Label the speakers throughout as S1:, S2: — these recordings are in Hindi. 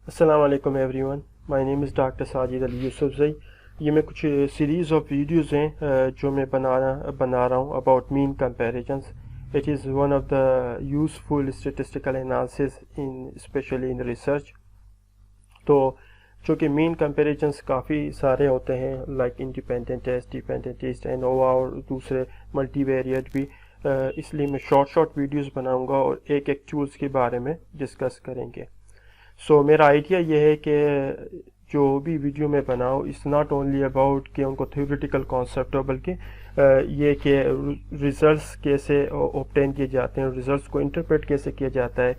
S1: अस्सलाम वालेकुम everyone, my name is doctor Sajid Ali Yusufzai. ये मैं कुछ सीरीज़ ऑफ वीडियोज़ हैं जो मैं बना रहा हूँ about mean comparisons. It is one of the useful statistical analysis in especially in research. तो जो कि मीन कंपैरिजंस काफ़ी सारे होते हैं, like independent test, dependent test, ANOVA और दूसरे मल्टीवेरिएट भी। इसलिए मैं शॉर्ट वीडियोज़ बनाऊँगा और एक एक टूल्स के बारे में डिस्कस करेंगे। मेरा आइडिया ये है कि जो भी वीडियो मैं बनाऊँ इट्स नॉट ओनली अबाउट कि उनको थ्योरेटिकल कॉन्सेप्ट हो, बल्कि ये कि रिजल्ट्स कैसे ऑब्टेन किए जाते हैं, रिजल्ट्स को इंटरप्रेट कैसे किया जाता है,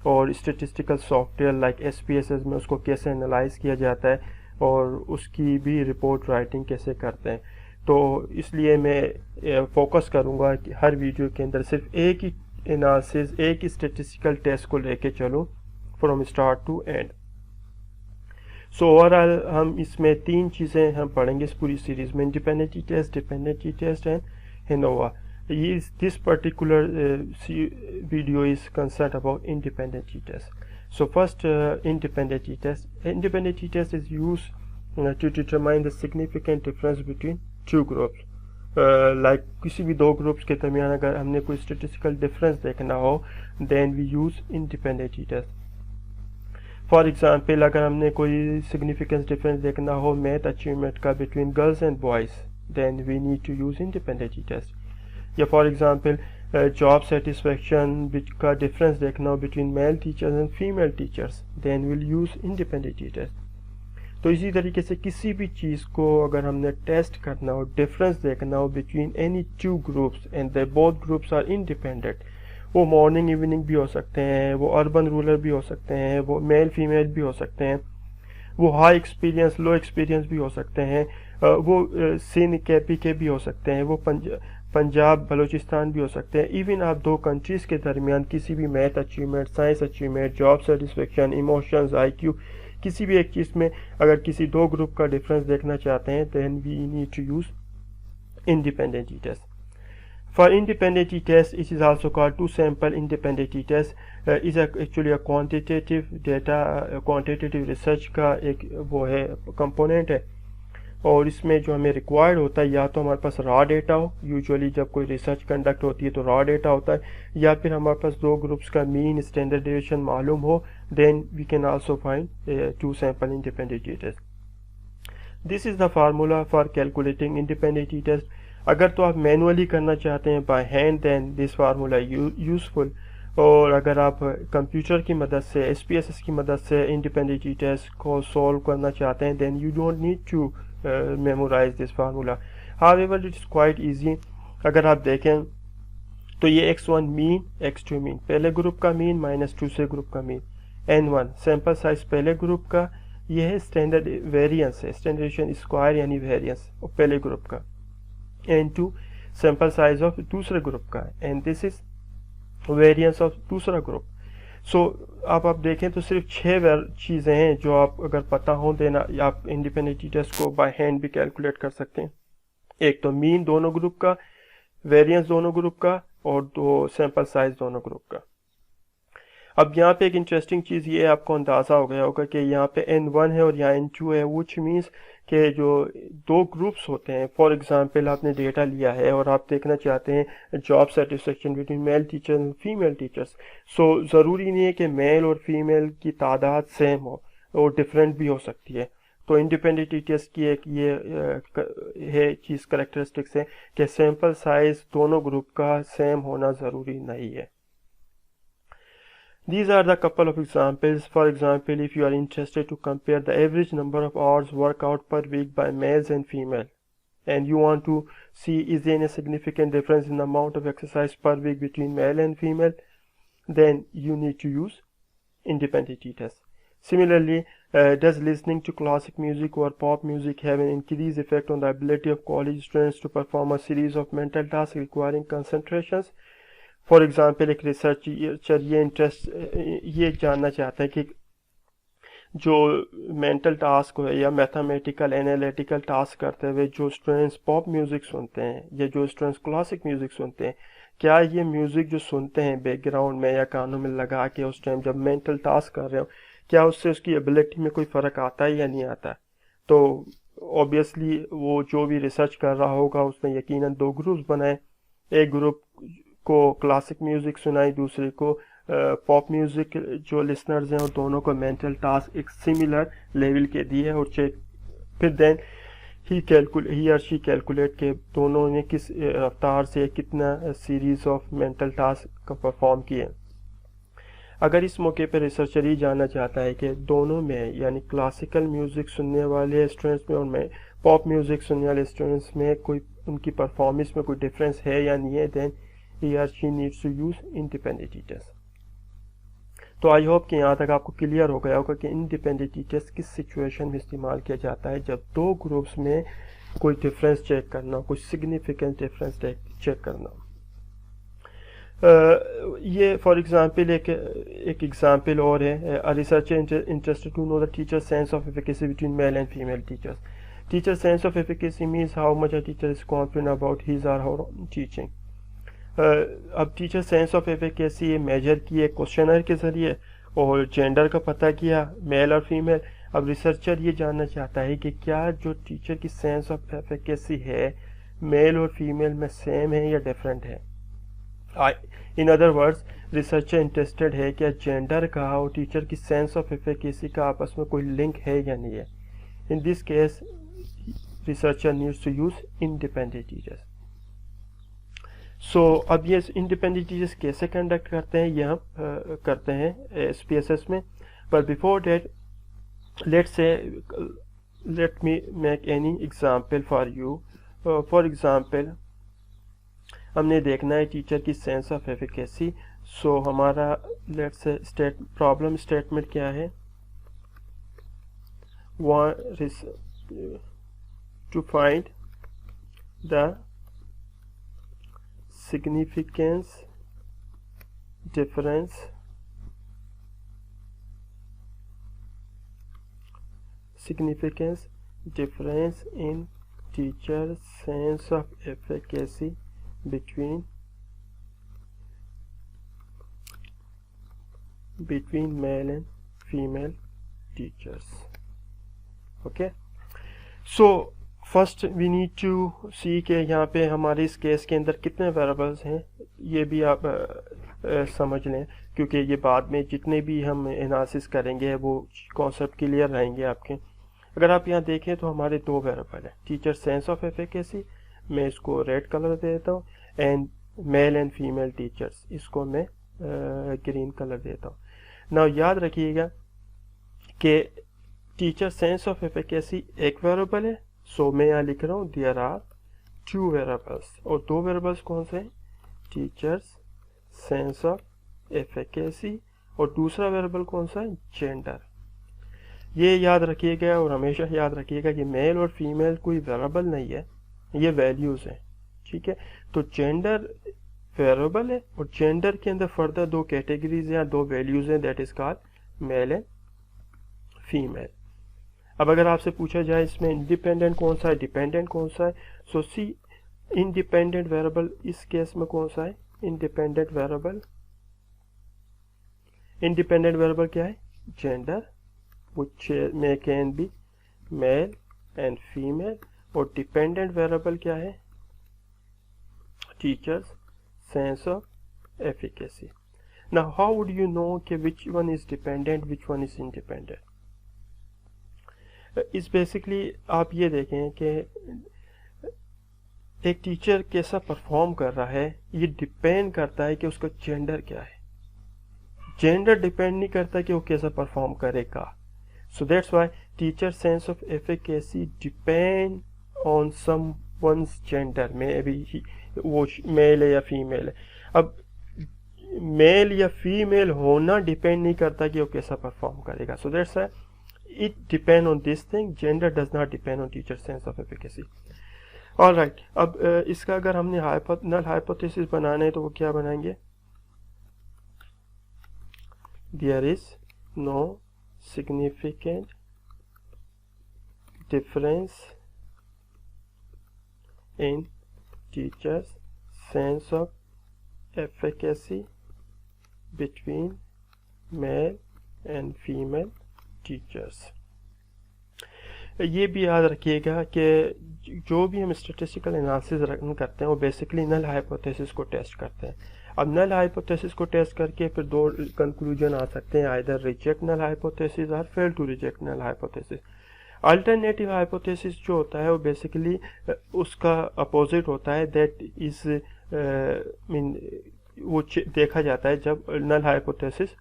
S1: और स्टेटिस्टिकल सॉफ्टवेयर लाइक SPSS में उसको कैसे एनालाइज किया जाता है और उसकी भी रिपोर्ट राइटिंग कैसे करते हैं। तो इसलिए मैं फोकस करूँगा कि हर वीडियो के अंदर सिर्फ एक ही एनालिसिस, एक ही स्टेटिस्टिकल टेस्ट को लेके चलूँ from start to end. Overall हम इसमें तीन चीज़ें हम पढ़ेंगे इस पूरी सीरीज में: independent test, dependent test and ANOVA. ये this particular video is concerned about independent t-test. So first, independent t-test. Independent t-test is used to determine the significant difference between two groups. Like किसी भी दो ग्रुप्स के दरमियान अगर हमने कोई स्टेटिस्टिकल डिफरेंस देखना हो, then we use independent t test. For example, अगर हमने कोई सिग्निफिकेंस डिफरेंस देखना हो मैथ अचीवमेंट का between girls and boys, then we need to use independent t test. या फॉर एग्जांपल जॉब सेटिस्फेक्शन का डिफरेंस देखना हो between male teachers and female teachers, then will use independent t test. तो इसी तरीके से किसी भी चीज़ को अगर हमने टेस्ट करना हो, डिफरेंस देखना हो between any two groups and they both groups are independent, वो मॉर्निंग इवनिंग भी हो सकते हैं, वो अर्बन रूरल भी हो सकते हैं, वो मेल फीमेल भी हो सकते हैं, वो हाई एक्सपीरियंस लो एक्सपीरियंस भी हो सकते हैं, वो सिंध केपी के भी हो सकते हैं, वो पंजाब बलूचिस्तान भी हो सकते हैं। इवन आप दो कंट्रीज़ के दरमियान किसी भी math achievement, science achievement, job satisfaction, emotions, IQ, किसी भी एक चीज़ में अगर किसी दो ग्रुप का डिफरेंस देखना चाहते हैं, then we need to use independent t-test. For independent t-test, it is also called two-sample independent t-test. Is actually a quantitative data, quantitative research का एक वो है कंपोनेंट है, और इसमें जो हमें रिक्वायर्ड होता है या तो हमारे पास रॉ डेटा हो, यूजुअली जब कोई रिसर्च कंडक्ट होती है तो रॉ डेटा होता है, या फिर हमारे पास दो ग्रुप्स का मीन स्टैंडर्ड डेविएशन मालूम हो, then we can also find two sample independent t test. This is the formula for calculating independent t test. अगर तो आप मैनुअली करना चाहते हैं by hand, then this formula useful. और अगर आप कंप्यूटर की मदद से, SPSS की मदद से इंडिपेंडेंट टी-टेस्ट को सॉल्व करना चाहते हैं, then you don't need to memorize this formula. However it is quite easy. अगर आप देखें तो ये x1 मीन, x2 मीन, पहले ग्रुप का मीन माइनस दूसरे ग्रुप का मीन, n1 सैंपल साइज पहले ग्रुप का, यह है स्टैंडर्ड वेरिएंस है, स्टैंडर्डेशन स्क्वायर यानी वेरिएंस पहले ग्रुप का, n2 सैंपल साइज ऑफ दूसरे ग्रुप का, and this is variance of दूसरा ग्रुप। अब आप देखें तो सिर्फ 6 चीज़ें हैं जो आप अगर पता हो देना, आप इंडिपेंडेंट टी-टेस्ट को बाय हैंड भी कैलकुलेट कर सकते हैं। एक तो मीन दोनों ग्रुप का, वेरिएंस दोनों ग्रुप का, और दो सैंपल साइज दोनों ग्रुप का। अब यहाँ पे एक इंटरेस्टिंग चीज़ ये आपको अंदाज़ा हो गया होगा कि यहाँ पे n1 है और यहाँ n2 है, विच मीन्स कि जो दो ग्रुप्स होते हैं, फॉर एग्जांपल आपने डेटा लिया है और आप देखना चाहते हैं job satisfaction between male teachers and female teachers. ज़रूरी नहीं है कि मेल और फीमेल की तादाद सेम हो, और डिफरेंट भी हो सकती है। तो इंडिपेंडेंट टी-टेस्ट की एक ये है चीज़, करेक्टरिस्टिक्स है कि सैंपल साइज दोनों ग्रुप का सेम होना ज़रूरी नहीं है। These are the couple of examples. For example, if you are interested to compare the average number of hours worked out per week by males and female, and you want to see is there any significant difference in the amount of exercise per week between male and female, then you need to use independent t-test. Similarly, does listening to classic music or pop music have an increased effect on the ability of college students to perform a series of mental tasks requiring concentrations? For example, एक रिसर्चर ये जानना चाहता है कि जो मेंटल टास्क हो या मैथमेटिकल एनालिटिकल टास्क करते हुए जो स्टूडेंट्स पॉप म्यूज़िक सुनते हैं या जो स्टूडेंट्स क्लासिक म्यूज़िक सुनते हैं, क्या ये म्यूज़िक जो सुनते हैं बैकग्राउंड में या कानों में लगा के उस टाइम जब मेंटल टास्क कर रहे हो, क्या उससे उसकी एबिलिटी में कोई फ़र्क आता है या नहीं आता। तो ऑब्वियसली वो जो भी रिसर्च कर रहा होगा उसने यकीनन दो ग्रुप्स बनाए, एक ग्रुप को क्लासिक म्यूज़िक सुनाई, दूसरे को पॉप म्यूज़िक जो लिसनर्स हैं, और दोनों को मेंटल टास्क एक सिमिलर लेवल के दिए और चेक, फिर then he or she calculate के दोनों ने किस रफ्तार से कितना सीरीज ऑफ मेंटल टास्क का परफॉर्म किए। अगर इस मौके पर रिसर्चर ये जानना चाहता है कि दोनों में यानी क्लासिकल म्यूज़िक सुनने वाले स्टूडेंट्स में और में पॉप म्यूज़िक सुनने वाले स्टूडेंट्स में कोई उनकी परफॉर्मेंस में कोई डिफरेंस है या नहीं है, then he or she needs to use independent teachers. तो आई होप कि यहाँ तक आपको क्लियर हो गया होगा कि इंडिपेंडेंट टीचर्स किस सिचुएशन में इस्तेमाल किया जाता है जब दो ग्रुप्स में कोई डिफरेंस चेक करना हो, कोई सिग्निफिकेंट डिफरेंस चेक करना हो। ये फॉर एग्जांपल एक एग्जांपल और है, a researcher interested to know the teacher sense of efficacy between male and female teachers. Teacher sense of efficacy means how much a teacher is confident about his or her teaching. अब टीचर सेंस ऑफ एफिकेसी ये मेजर किए क्वेश्चनर के ज़रिए और जेंडर का पता किया, मेल और फीमेल। अब रिसर्चर ये जानना चाहता है कि क्या जो टीचर की सेंस ऑफ एफिकेसी है मेल और फीमेल में सेम है या डिफरेंट है। In other words, researcher interested है कि जेंडर का और टीचर की सेंस ऑफ एफिकेसी का आपस में कोई लिंक है या नहीं है। In this case researcher needs to use independent teachers. So अब ये इंडिपेंडेंट टीचर्स कैसे कंडक्ट करते हैं, ये हम करते हैं SPSS में। पर before that let me make any example for you. For example हमने देखना है टीचर की सेंस ऑफ एफिकेसी। सो हमारा लेट्स से प्रॉब्लम स्टेटमेंट क्या है, to find the significance difference in teacher's sense of efficacy between male and female teachers. Okay, so first we need to see के यहाँ पे हमारे इस केस के अंदर कितने वेरिएबल्स हैं, ये भी आप समझ लें, क्योंकि ये बाद में जितने भी हम एनालिसिस करेंगे वो कॉन्सेप्ट क्लियर रहेंगे आपके। अगर आप यहाँ देखें तो हमारे दो वेरिएबल हैं, टीचर सेंस ऑफ एफिकेसी, मैं इसको रेड कलर दे देता हूँ, and mail and female teachers, इसको मैं ग्रीन कलर देता हूँ। नाउ याद रखिएगा कि टीचर सेंस ऑफ एफिकेसी एक वेरिएबल है, सो मैं यहाँ लिख रहा हूँ देयर आर टू वेरिएबल्स, और दो वेरिएबल्स कौन से हैं, टीचर्स सेंस ऑफ एफिकेसी और दूसरा वेरिएबल कौन सा है, जेंडर। ये याद रखिएगा और हमेशा याद रखिएगा कि मेल और फीमेल कोई वेरिएबल नहीं है, ये वैल्यूज़ हैं, ठीक है। तो जेंडर वेरिएबल है और जेंडर के अंदर फर्दर दो कैटेगरीज हैं, दो वैल्यूज़ हैं, that is called male and female. अब अगर आपसे पूछा जाए इसमें इंडिपेंडेंट कौन सा है, डिपेंडेंट कौन सा है, सो सी इंडिपेंडेंट वेरिएबल इस केस में कौन सा है, इंडिपेंडेंट वेरिएबल क्या है, gender, which may can be male and female, और डिपेंडेंट वेरिएबल क्या है, teachers sense of efficacy. Now how would you know कि which one is dependent which one is independent. इस बेसिकली आप ये देखें कि एक टीचर कैसा परफॉर्म कर रहा है ये डिपेंड करता है कि उसका जेंडर क्या है, जेंडर डिपेंड नहीं करता कि वो कैसा परफॉर्म करेगा। So that's why teacher sense of efficacy depend on someone's gender, में भी वो मेल है या फीमेल है। अब मेल या फीमेल होना डिपेंड नहीं करता कि वो कैसा परफॉर्म करेगा। So that's why it depend on this thing, gender does not depend on teacher sense of efficacy. All right, अब इसका अगर हमने null hypothesis बनाना है तो वो क्या बनाएंगे, there is no significant difference in teachers sense of efficacy between male and female teachers. ये भी याद रखिएगा कि जो भी हम स्टैटिस्टिकल एनालिसिस रन करते हैं वो बेसिकली नल हाइपोथेसिस को टेस्ट करते हैं। अब नल हाइपोथेसिस को टेस्ट करके फिर दो कंक्लूजन आ सकते हैं, either reject null hypothesis or fail to reject null hypothesis. Alternative hypothesis जो होता है वो बेसिकली उसका अपोजिट होता है, दैट इज मीन वो देखा जाता है जब नल हाइपोथेसिस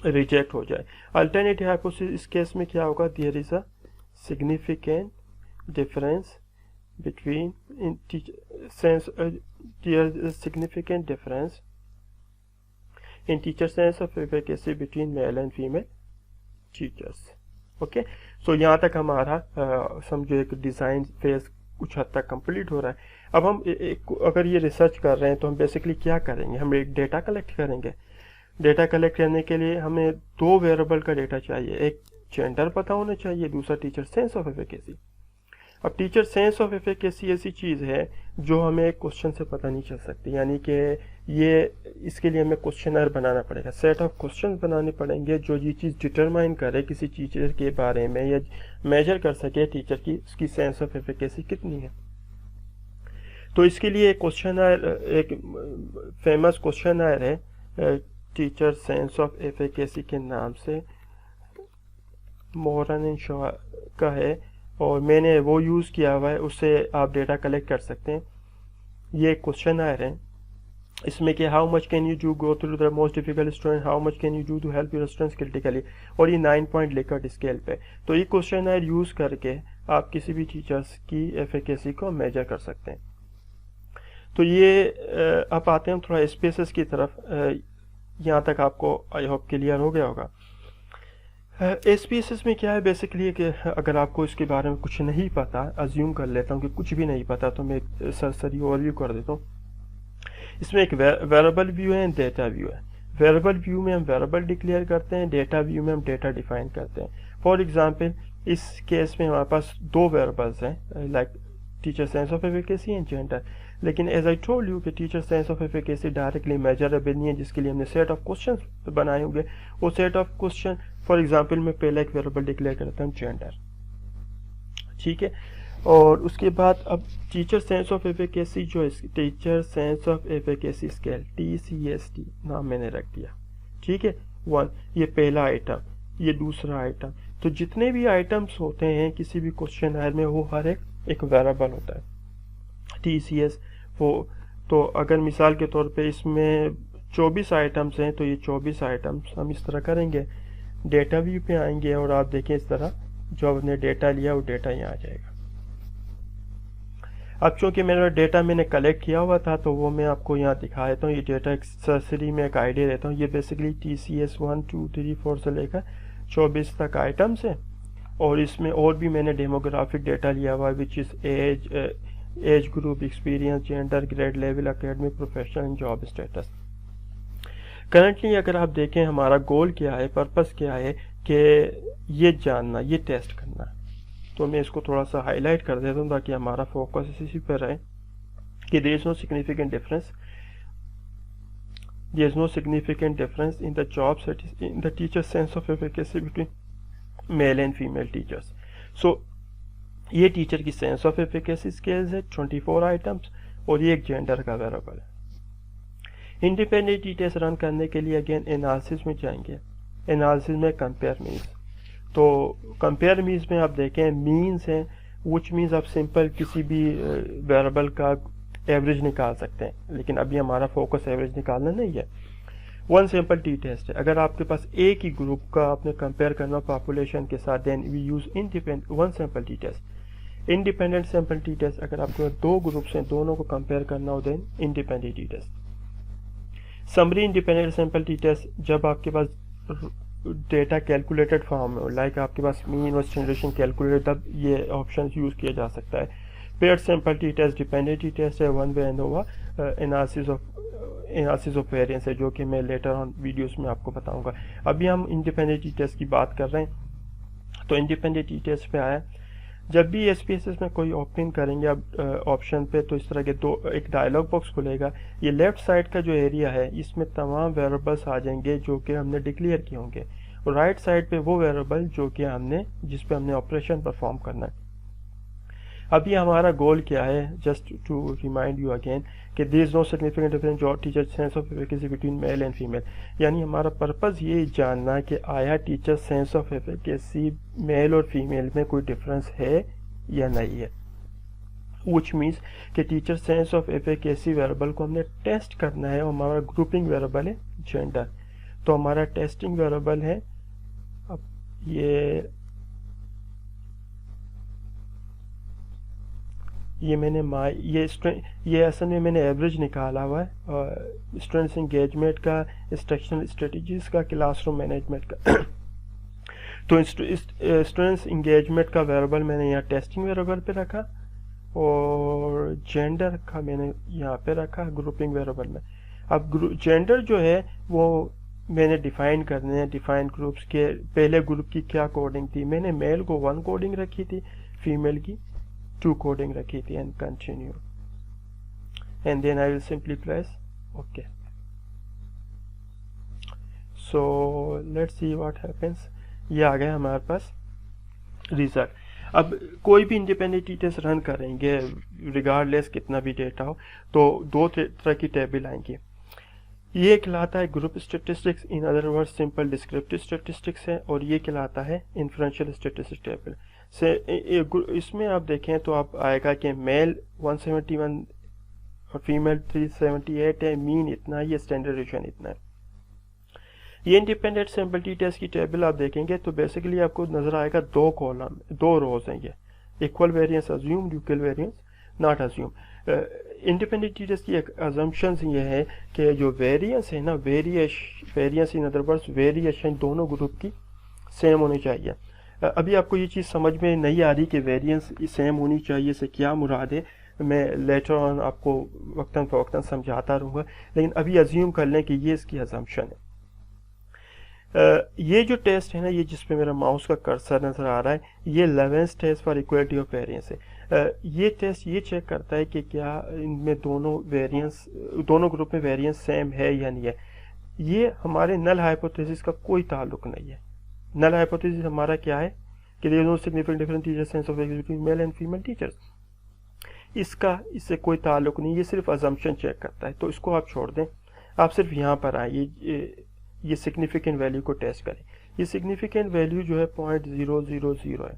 S1: रिजेक्ट हो जाए। अल्टरनेटिव हाइपोथेसिस इस केस में क्या होगा, there is a significant difference between significant difference in teacher sense of efficacy between male and female teachers। Okay, so यहाँ तक हमारा समझो एक डिज़ाइन फेज कुछ हद तक कंप्लीट हो रहा है। अब हम अगर ये रिसर्च कर रहे हैं तो हम बेसिकली क्या करेंगे, हम एक डेटा कलेक्ट करेंगे। डेटा कलेक्ट करने के लिए हमें दो वेरिएबल का डेटा चाहिए, एक जेंडर पता होना चाहिए, दूसरा टीचर सेंस ऑफ एफिकेसी। अब टीचर सेंस ऑफ एफिकेसी ऐसी चीज़ है जो हमें क्वेश्चन से पता नहीं चल सकती, यानी कि ये इसके लिए हमें क्वेश्चनर बनाना पड़ेगा, सेट ऑफ क्वेश्चन बनाने पड़ेंगे जो ये चीज़ डिटरमाइन करे किसी टीचर के बारे में या मेजर कर सके टीचर की उसकी सेंस ऑफ एफिकेसी कितनी है। तो इसके लिए क्वेश्चनर, एक फेमस क्वेश्चनर है टीचर सेंस ऑफ एफिकेसी के नाम से, मोहरन एंड शॉ का है और मैंने वो यूज़ किया हुआ है, उससे आप डेटा कलेक्ट कर सकते हैं। ये क्वेश्चनर है, इसमें कि how much can you do go through the most difficult student, how much can you do to help your students critically, और ये 9 पॉइंट लिकर्ट स्केल पे। तो ये क्वेश्चनर यूज़ करके आप किसी भी टीचर्स की एफिकेसी को मेजर कर सकते हैं। तो ये अब आते हैं थोड़ा स्पेसेस की तरफ। यहाँ तक आपको आई होप क्लियर हो गया होगा। SPSS में क्या है बेसिकली कि अगर आपको इसके बारे में कुछ नहीं पता, अज्यूम कर लेता हूँ कि कुछ भी नहीं पता, तो मैं एक सरसरी ओवरव्यू कर देता हूँ। इसमें एक वेरिएबल व्यू है, डेटा व्यू है। वेरिएबल व्यू में हम वेरिएबल डिक्लेयर करते हैं, डेटा व्यू में हम डेटा डिफाइन करते हैं। फॉर एग्जांपल इस केस में हमारे पास दो वेरिएबल्स हैं, like teacher sense of efficacy and gender. लेकिन एज आई टोल्ड यू कि teacher sense of efficacy directly measurable नहीं है, जिसके लिए हमने सेट ऑफ क्वेश्चन बनाए होंगे। वो set of question, for example मैं पहले एक वेरिएबल डिक्लेयर करता हूँ जेंडर, ठीक है। और उसके बाद अब टीचर सेंस ऑफ एफिकेसी जो है, teacher sense of efficacy scale TCST नाम मैंने रख दिया, ठीक है। 1 ये पहला आइटम, ये दूसरा आइटम। तो जितने भी आइटम्स होते हैं किसी भी क्वेश्चनर में वो हर एक वेरिएबल होता है TCS वो। तो अगर मिसाल के तौर पे इसमें 24 आइटम्स हैं, तो ये 24 आइटम्स हम इस तरह करेंगे, डेटा व्यू पे आएंगे और आप देखें इस तरह जो हमने डेटा लिया वो डेटा यहाँ आ जाएगा। अब चूँकि मेरा डेटा मैंने कलेक्ट किया हुआ था तो वो मैं आपको यहाँ दिखा देता हूँ। ये डेटा एक सरसरी में एक आइडिया देता हूँ। ये बेसिकली TCS 1 2 3 4 से लेकर 24 तक आइटम्स हैं, और इसमें और भी मैंने डेमोग्राफिक डेटा लिया हुआ है, which is age group, experience, gender, grade level, academic, professional and job status. Currently अगर आप देखें हमारा गोल क्या है, पर्पस क्या है कि ये जानना, ये टेस्ट करना। तो मैं इसको थोड़ा सा हाईलाइट कर देता हूँ ताकि हमारा फोकस इसी पर रहे कि there is no significant difference, there is no significant difference in the job in the teacher sense of efficacy between male and female teachers. So ये टीचर की सेंस ऑफ एफिकेसी स्केल्स है 24 आइटम्स, और ये एक जेंडर का वेरिएबल है। इंडिपेंडेंट टेस्ट रन करने के लिए अगेन एनालिसिस में जाएंगे। एनालिसिस में कंपेयर मीन्स, तो कंपेयर मीन्स में आप देखें मीन्स हैं, विच मीन्स आप सिंपल किसी भी वेरिएबल का एवरेज निकाल सकते हैं, लेकिन अभी हमारा फोकस एवरेज निकालना नहीं है। वन सैम्पल टी टेस्ट है। अगर आपके पास एक ही ग्रुप का आपने कंपेयर करना पॉपुलेशन के साथ, then we use independent one sample t test. Independent sample t test, अगर आपके पास दो ग्रुप्स हैं दोनों को कंपेयर करना हो, then independent t test. Summary independent sample t test, जब आपके पास डेटा कैलकुलेटेड फॉर्म में हो, लाइक आपके पास मीन और जनरेशन कैलकुलेटेड, तब ये ऑप्शन यूज़ किया जा सकता है। Paired sample t test dependent t test है। One way ANOVA analysis of variance है, जो कि मैं लेटर ऑन वीडियोस में आपको बताऊंगा। अभी हम इंडिपेंडेंट टी टेस्ट की बात कर रहे हैं। तो इंडिपेंडेंट टी टेस्ट पे आया, जब भी SPSS में कोई ओपन करेंगे आप ऑप्शन पे, तो इस तरह के एक डायलॉग बॉक्स खुलेगा। ये लेफ्ट साइड का जो एरिया है इसमें तमाम वेरिएबल्स आ जाएंगे जो कि हमने डिक्लेयर किए होंगे, राइट साइड पे वो वेरिएबल जो कि हमने जिस पे हमने ऑपरेशन परफॉर्म करना है। अभी हमारा गोल क्या है, just to remind you again, कि there is no significant difference जो teacher sense of efficacy between male and female. यानी हमारा पर्पस ये जानना कि आया teacher sense of efficacy male और फीमेल में कोई डिफरेंस है या नहीं है। विच मीन्स कि teacher sense of efficacy variable को हमने टेस्ट करना है और हमारा ग्रुपिंग वेरिएबल है जेंडर। तो हमारा टेस्टिंग वेरिएबल है, अब ये मैंने ये असल में मैंने एवरेज निकाला हुआ है स्टूडेंट्स इंगेजमेंट का, इंस्ट्रक्शनल स्ट्रेटजीज का, क्लासरूम मैनेजमेंट का। तो स्टूडेंट्स इंगेजमेंट का वेरिएबल मैंने यहाँ टेस्टिंग वेरिएबल पे रखा और जेंडर का मैंने यहाँ पे रखा ग्रुपिंग वेरिएबल में। अब जेंडर जो है वो मैंने डिफाइन करने हैं, डिफाइन ग्रुप्स के पहले ग्रुप की क्या कोडिंग थी। मैंने मेल को 1 कोडिंग रखी थी, फीमेल की 2 कोडिंग रखी थी, and continue, and then I will simply press okay. So let's see what happens. ये आ गया हमारे पास रिजल्ट। अब कोई भी इंडिपेंडेंट टीचर्स रन करेंगे रिगार्डलेस कितना भी डेटा हो, तो 2 तरह की टेबल आएंगी। ये कहलाता है group statistics, in other word simple descriptive statistics है, और ये कहलाता है इन्फ्रेंशियल स्टेटिस्टिक्स टेबल से। इसमें आप देखें तो आप आएगा कि मेल 171 और फीमेल 378 है, मीन इतना, ये स्टैंडर्ड डिवीजन इतना है। ये इंडिपेंडेंट सैंपल टी टेस्ट की टेबल आप देखेंगे तो बेसिकली आपको नजर आएगा 2 कॉलम 2 रोज हैं। ये equal variance assumed, equal variance not assume. Independent t test की एक अजम्पशंस ये है कि जो वेरिएंस है ना, variance in other words variation दोनों ग्रुप की सेम होनी चाहिए। अभी आपको ये चीज़ समझ में नहीं आ रही कि वेरिएंस सेम होनी चाहिए से क्या मुराद है, मैं लेटर ऑन आपको वक्तन फ़वक्तन समझाता रहूँगा, लेकिन अभी अज्यूम कर लें कि ये इसकी अजम्पशन है। ये जो टेस्ट है ना, ये जिस पे मेरा माउस का कर्सर नज़र आ रहा है, ये 11th test for equality of variance है। ये टेस्ट ये चेक करता है कि क्या इनमें दोनों ग्रुप में वेरिएंस सेम है या नहीं है। ये हमारे नल हाइपोथेसिस का कोई ताल्लुक नहीं है। नल हाइपोथेसिस हमारा क्या है कि there is no significant difference teacher sense of efficacy between male and female teachers. इससे कोई ताल्लुक नहीं, ये सिर्फ अजम्पशन चेक करता है, तो इसको आप छोड़ दें। आप सिर्फ यहाँ पर आए, ये सिग्निफिकेंट वैल्यू को टेस्ट करें। ये सिग्निफिकेंट वैल्यू जो है 0.000 है।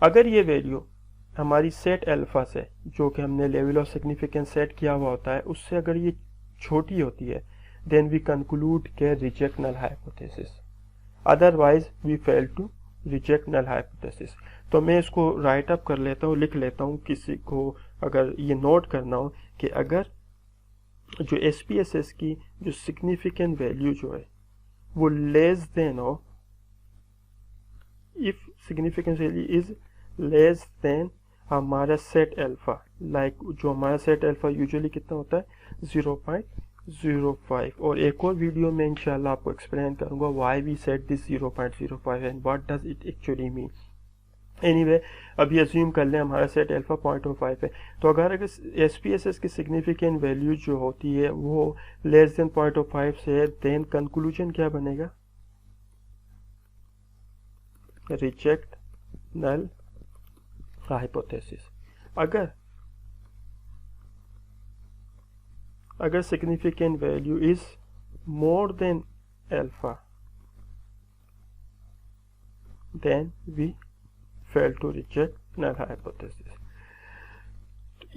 S1: अगर ये वैल्यू हमारी सेट अल्फा से, जो कि हमने लेवल ऑफ सिग्निफिकेंस सेट किया हुआ होता है, उससे अगर ये छोटी होती है, देन वी कंक्लूड के reject null hypothesis, otherwise we fail to reject null hypothesis. तो मैं इसको राइट अप कर लेता हूँ, लिख लेता हूँ, किसी को अगर ये नोट करना हो कि अगर जो SPSS की जो सिग्निफिकेंट वैल्यू जो है वो लेस देन हो, if significance value is less then हमारा सेट अल्फा, लाइक जो हमारा सेट अल्फा यूजुअली कितना होता है 0.05। और एक और वीडियो में इंशाल्लाह आपको एक्सप्लेन करूंगा why we set this 0.05 and what does it actually mean. Anyway, अभी अज्यूम कर लें हमारा सेट अल्फा 0.05 है, तो अगर SPSS की सिग्निफिकेंट वैल्यू जो होती है वो लेस देन 0.05 से है, देन कंक्लूजन क्या बनेगा, रिजेक्ट नल हाइपोथेसिस। अगर significant value is more than alpha, then we fail to reject null hypothesis.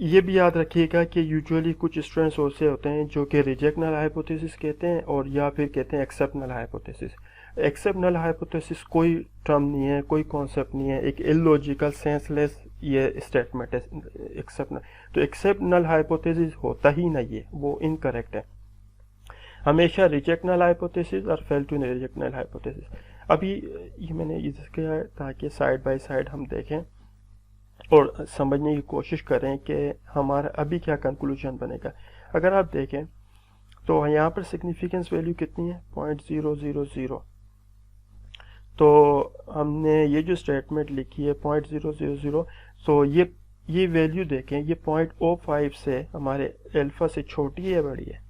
S1: ये भी याद रखिएगा कि यूजुअली कुछ स्टूडेंट्स ऐसे होते हैं जो कि रिजेक्ट नल हाइपोथेसिस कहते हैं और या फिर कहते हैं accept null hypothesis. Accept null hypothesis कोई टर्म नहीं है, कोई कॉन्सेप्ट नहीं है, एक इलॉजिकल सेंसलेस ये स्टेटमेंट है एक्सेप्ट नल। तो एक्सेप्ट नल हाइपोथेसिस होता ही नहीं है, वो इनकरेक्ट है। हमेशा reject null hypothesis or fail to reject null hypothesis. अभी ये मैंने इधर किया है ताकि साइड बाय साइड हम देखें और समझने की कोशिश करें कि हमारा अभी क्या कंक्लूजन बनेगा। अगर आप देखें तो यहाँ पर सिग्निफिकेंस वैल्यू कितनी है 0.000। तो हमने ये जो स्टेटमेंट लिखी है 0.000, तो ये वैल्यू देखें, ये 0.05 से हमारे अल्फा से छोटी है बड़ी है।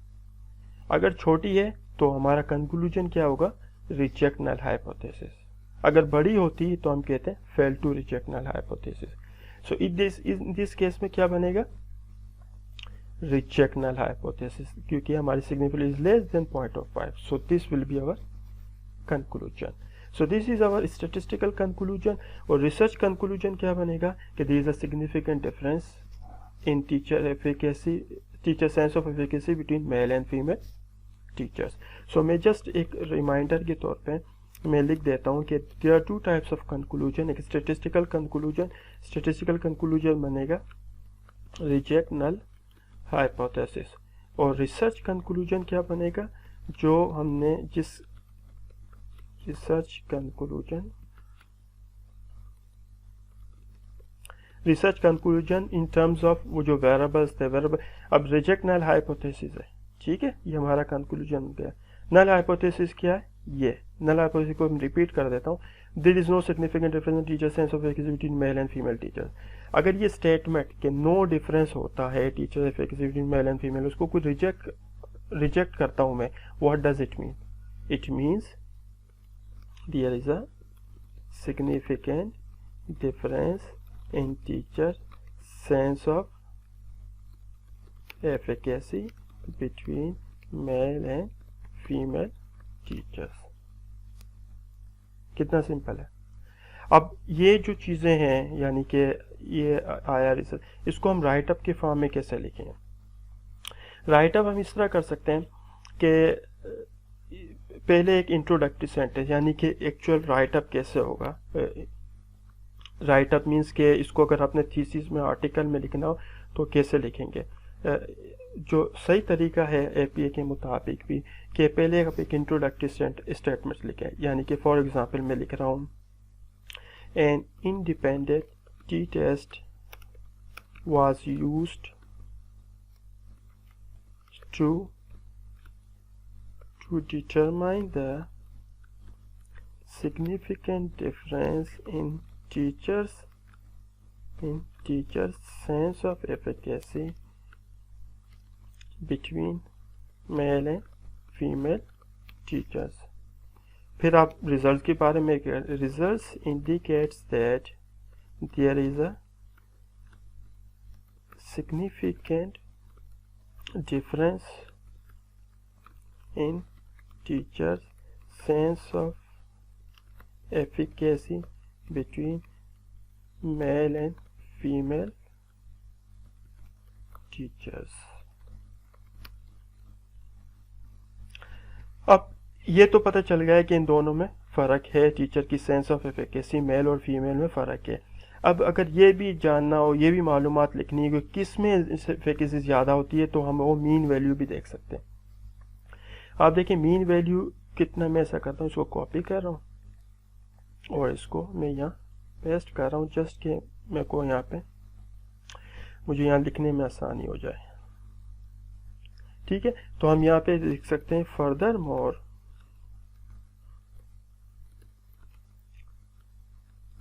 S1: अगर छोटी है तो हमारा कंक्लूजन क्या होगा, रिजेक्ट नल हाइपोथेसिस। अगर बड़ी होती तो हम कहते हैं fail to reject null hypothesis. So in this case में क्या बनेगा, रिजेक्ट नल हाइपोथेसिस, क्योंकि हमारी significance is less than 0.05. So this will be our conclusion. So this is our statistical conclusion. और रिसर्च कंक्लूजन क्या बनेगा कि there is a significant difference in teacher efficacy, teacher sense of efficacy between male and female teachers. So मैं जस्ट एक रिमाइंडर के तौर पे मैं लिख देता हूँ कि there are two types of conclusion. एक स्टैटिस्टिकल कंक्लूजन बनेगा रिजेक्ट नल हाइपोथेसिस, और रिसर्च कंक्लूजन क्या बनेगा, जो हमने जिस research conclusion in terms of वो जो वेरिएबल्स थे, अब रिजेक्ट नल हाइपोथेसिस है, ठीक है, ये हमारा कंक्लूजन गया। नल हाइपोथेसिस क्या है, ये नल हाइपोथेसिस को मैं रिपीट कर देता हूँ, there is no significant difference in teacher sense of efficacy between male and female teacher. अगर ये स्टेटमेंट कि नो डिफरेंस होता है teacher efficacy between male and female, उसको कोई रिजेक्ट करता हूँ मैं, what does it mean, it means there is a significant difference in teacher sense of efficacy between male and female teachers। कितना सिंपल है। अब ये जो चीज़ें हैं, यानी कि ये आया रिसर्च, इसको हम राइट अप के फॉर्म में कैसे लिखें। राइट अप हम इस तरह कर सकते हैं कि पहले एक इंट्रोडक्टरी सेंटेंस, यानी कि एक्चुअल राइट अप कैसे होगा। राइट अप मीन्स के इसको अगर अपने थीसिस में आर्टिकल में लिखना हो तो कैसे लिखेंगे। जो सही तरीका है एपीए के मुताबिक भी कि पहले आप एक इंट्रोडक्टरी स्टेटमेंट लिखें, यानी कि फॉर एग्जांपल मैं लिख रहा हूँ an independent t test was used to determine the significant difference in teachers sense of efficacy between male and female teachers। फिर आप रिजल्ट के बारे में, results indicates that there is a significant difference in teachers sense of efficacy between male and female teachers। अब ये तो पता चल गया है कि इन दोनों में फ़र्क है, टीचर की सेंस ऑफ एफिकेसी मेल और फीमेल में फ़र्क है। अब अगर ये भी जानना हो, ये भी मालूमात लिखनी है कि किस में एफिकेसी ज़्यादा होती है, तो हम वो मीन वैल्यू भी देख सकते हैं। आप देखिए मीन वैल्यू कितना, मैं ऐसा करता हूँ, इसको कॉपी कर रहा हूँ और इसको मैं यहाँ पेस्ट कर रहा हूँ, जस्ट कि मेरे को यहाँ पे मुझे यहाँ लिखने में आसानी हो जाए, ठीक है। तो हम यहाँ पे लिख सकते हैं further more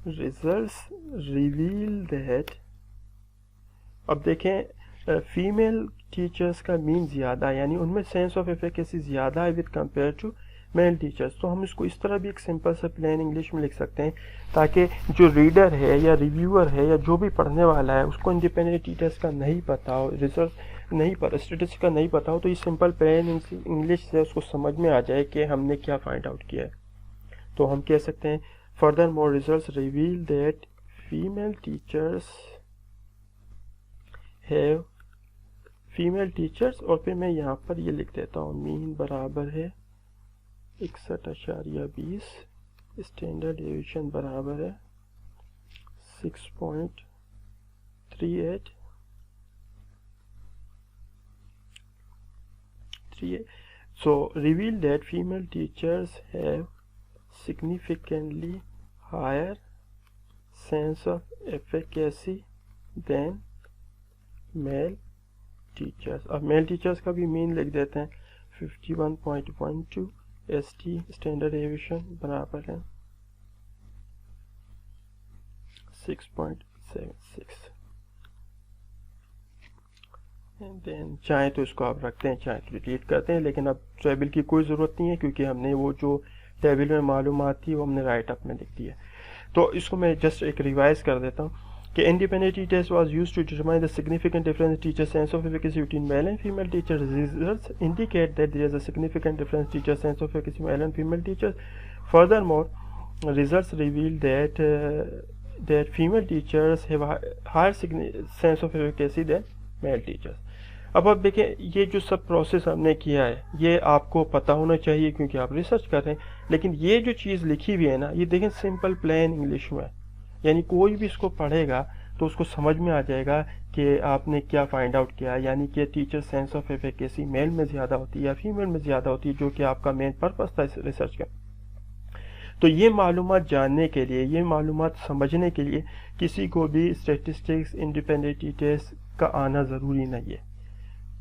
S1: results reveal that. अब देखें फीमेल टीचर्स का मीन ज़्यादा, यानी उनमें सेंस ऑफ एफिकेसी ज़्यादा है with compare to male teachers. तो हम इसको इस तरह भी एक सिंपल सा प्लेन इंग्लिश में लिख सकते हैं, ताकि जो रीडर है या रिव्यूअर है या जो भी पढ़ने वाला है उसको इंडिपेंडेंट टीचर्स का नहीं पता हो, रिजल्ट नहीं पता, स्टेटिस्टिक्स का नहीं पता हो, तो ये सिंपल प्लेन इंग्लिश से उसको समझ में आ जाए कि हमने क्या फाइंड आउट किया है। तो हम कह सकते हैं further more results reveal that female teachers और फिर मैं यहाँ पर ये लिख देता हूँ मीन बराबर है 61.20, स्टैंडर्ड डेविएशन बराबर है 6.38। So reveal that female teachers have significantly higher sense of efficacy than male teachers। अब मेल टीचर्स का भी मीन लिख देते हैं 51.12 ST स्टैंडर्ड डेविएशन बराबर है 6.76। देन चाहे तो इसको आप रखते हैं, चाहे तो डिलीट करते हैं, लेकिन अब टेबल की कोई ज़रूरत नहीं है, क्योंकि हमने वो जो टेबल में मालूमात थी वो हमने राइट अप में लिख दी है। तो इसको मैं जस्ट एक रिवाइज कर देता हूँ कि independent t-test was used to determine the significant difference in teacher sense of efficacy between male and female teachers. Results indicate that there is a significant difference in teacher sense of efficacy male and female teachers. Furthermore, results reveal that female teachers have a higher sense of efficacy than male teachers. अब आप देखें, ये जो सब प्रोसेस हमने किया है ये आपको पता होना चाहिए क्योंकि आप रिसर्च कर रहे हैं, लेकिन ये जो चीज़ लिखी हुई है ना, ये देखें सिंपल प्लेन इंग्लिश में, यानी कोई भी इसको पढ़ेगा तो उसको समझ में आ जाएगा कि आपने क्या फाइंड आउट किया है, यानी कि teacher sense of efficacy male में ज़्यादा होती है या फीमेल में ज़्यादा होती है, जो कि आपका मेन पर्पस था इस रिसर्च का। तो ये मालूमात जानने के लिए, ये मालूमात समझने के लिए किसी को भी स्टैटिस्टिक्स इंडिपेंडेंट टेस्ट का आना ज़रूरी नहीं है।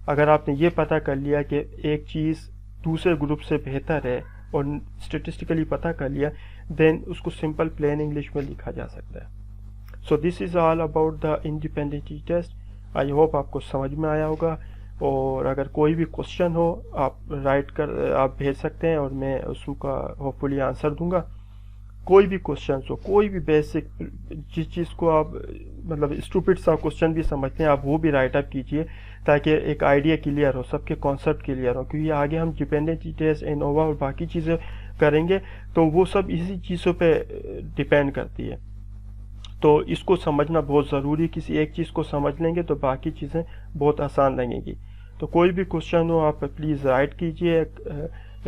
S1: अगर आपने ये पता कर लिया कि एक चीज़ दूसरे ग्रुप से बेहतर है और स्टेटिस्टिकली पता कर लिया, देन उसको सिंपल प्लेन इंग्लिश में लिखा जा सकता है। So this is all about the independent test. I hope आपको समझ में आया होगा, और अगर कोई भी क्वेश्चन हो आप भेज सकते हैं और मैं उसका होपफुली आंसर दूंगा। कोई भी क्वेश्चन हो, कोई भी बेसिक जिस चीज़ को आप मतलब स्टूपिड सा क्वेश्चन भी समझते हैं, आप वो भी राइट अप कीजिए ताकि एक आइडिया क्लियर हो, सबके कॉन्सेप्ट क्लियर हो, क्योंकि आगे हम डिपेंडेंट टेस्ट, एनोवा और बाकी चीज़ें करेंगे तो वो सब इसी चीज़ों पे डिपेंड करती है। तो इसको समझना बहुत ज़रूरी, किसी एक चीज़ को समझ लेंगे तो बाकी चीज़ें बहुत आसान लगेंगी। तो कोई भी क्वेश्चन हो आप प्लीज़ राइट कीजिए,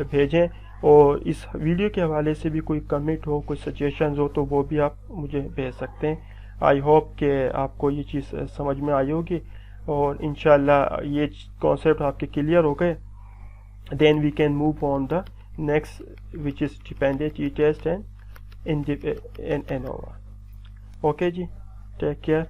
S1: भेजें, और इस वीडियो के हवाले से भी कोई कमेंट हो, कोई सजेशंस हो तो वो भी आप मुझे भेज सकते हैं। आई होप कि आपको ये चीज़ समझ में आई होगी और इंशाल्लाह ये कॉन्सेप्ट आपके क्लियर हो गए। Then we can move on the next which is dependent test and ANOVA. Okay जी, टेक केयर।